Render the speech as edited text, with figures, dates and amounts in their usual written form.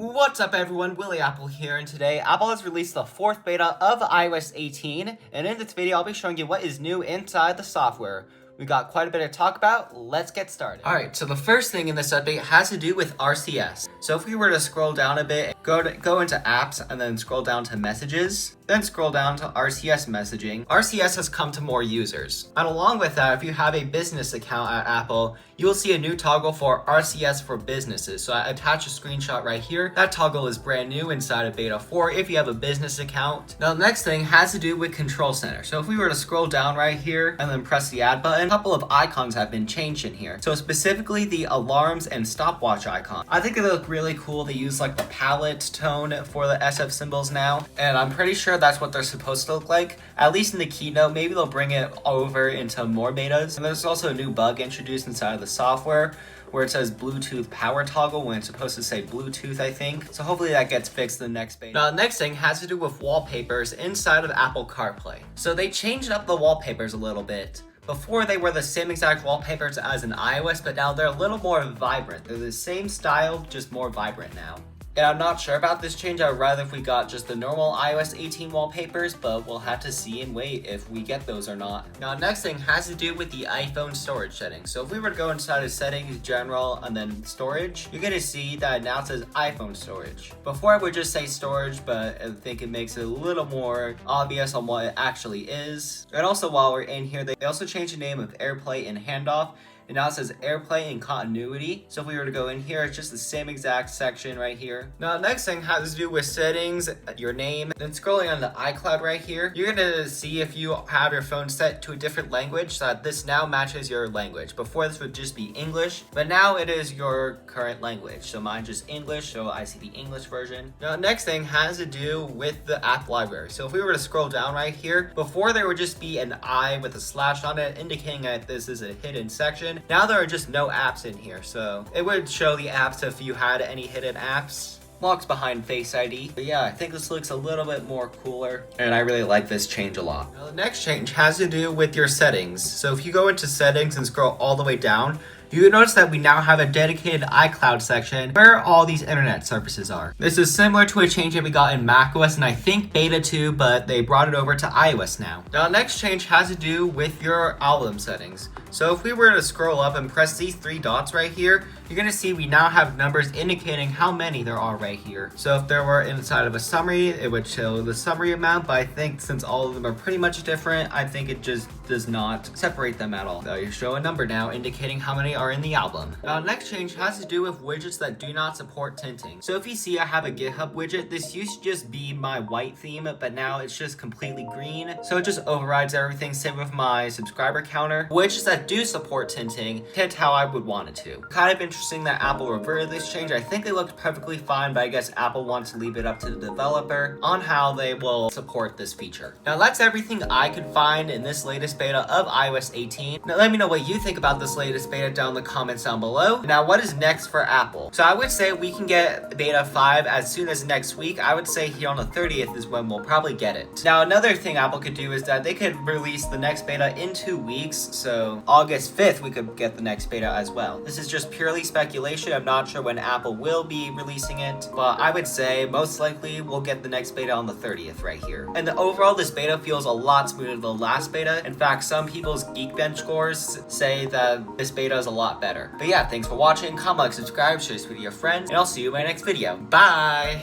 What's up everyone, Willy Apple here, and today Apple has released the 4th beta of iOS 18, and in this video I'll be showing you what is new inside the software. We got quite a bit to talk about, let's get started. Alright, so the first thing in this update has to do with RCS. So if we were to scroll down a bit, go into apps and then scroll down to messages, then scroll down to RCS messaging. RCS has come to more users. And along with that, if you have a business account at Apple, you will see a new toggle for RCS for businesses. So I attach a screenshot right here. That toggle is brand new inside of beta 4 if you have a business account. Now the next thing has to do with Control Center. So if we were to scroll down right here and then press the add button, a couple of icons have been changed in here. So specifically the alarms and stopwatch icon. I think they look really cool. They use like the palette tone for the SF symbols now. And I'm pretty sure that's what they're supposed to look like. At least in the keynote, maybe they'll bring it over into more betas. And there's also a new bug introduced inside of the software where it says Bluetooth power toggle when it's supposed to say Bluetooth, I think. So hopefully that gets fixed in the next beta. Now the next thing has to do with wallpapers inside of Apple CarPlay. So they changed up the wallpapers a little bit. Before they were the same exact wallpapers as in iOS, but now they're a little more vibrant. They're the same style, just more vibrant now. And I'm not sure about this change. I would rather if we got just the normal iOS 18 wallpapers, but we'll have to see and wait if we get those or not. Now, next thing has to do with the iPhone storage settings. So if we were to go inside of settings, general, and then storage, you're gonna see that now it says iPhone storage. Before I would just say storage, but I think it makes it a little more obvious on what it actually is. And also while we're in here, they also changed the name of AirPlay and Handoff. And now it says AirPlay and Continuity. So if we were to go in here, it's just the same exact section right here. Now, next thing has to do with settings, your name. Then scrolling on the iCloud right here, you're gonna see if you have your phone set to a different language, so that this now matches your language. Before this would just be English, but now it is your current language. So mine's just English, so I see the English version. Now, next thing has to do with the app library. So if we were to scroll down right here, before there would just be an I with a slash on it, indicating that this is a hidden section. Now there are just no apps in here, so it would show the apps if you had any hidden apps. Locks behind Face ID. But yeah, I think this looks a little bit more cooler, and I really like this change a lot. Now the next change has to do with your settings. So if you go into settings and scroll all the way down, you will notice that we now have a dedicated iCloud section where all these internet services are. This is similar to a change that we got in macOS and I think beta 2, but they brought it over to iOS now. Now the next change has to do with your album settings. So if we were to scroll up and press these 3 dots right here, you're gonna see we now have numbers indicating how many there are right here. So if there were inside of a summary, it would show the summary amount, but I think since all of them are pretty much different, I think it just does not separate them at all. So you show a number now indicating how many are in the album. Now next change has to do with widgets that do not support tinting. So if you see I have a GitHub widget, this used to just be my white theme, but now it's just completely green. So it just overrides everything, same with my subscriber counter. Widgets that do support tinting hit how I would want it to. Kind of interesting that Apple reverted this change. I think they looked perfectly fine, but I guess Apple wants to leave it up to the developer on how they will support this feature. Now that's everything I could find in this latest beta of iOS 18. Now let me know what you think about this latest beta down in the comments down below. Now what is next for Apple? So I would say we can get beta 5 as soon as next week. I would say here on the 30th is when we'll probably get it. Now another thing Apple could do is that they could release the next beta in 2 weeks. So August 5th we could get the next beta as well. This is just purely speculation. I'm not sure when Apple will be releasing it, but I would say most likely we'll get the next beta on the 30th right here. And overall this beta feels a lot smoother than the last beta. In fact, some people's Geekbench scores say that this beta is a lot better. But yeah, thanks for watching. Comment, like, subscribe, share this video with your friends, and I'll see you in my next video. Bye!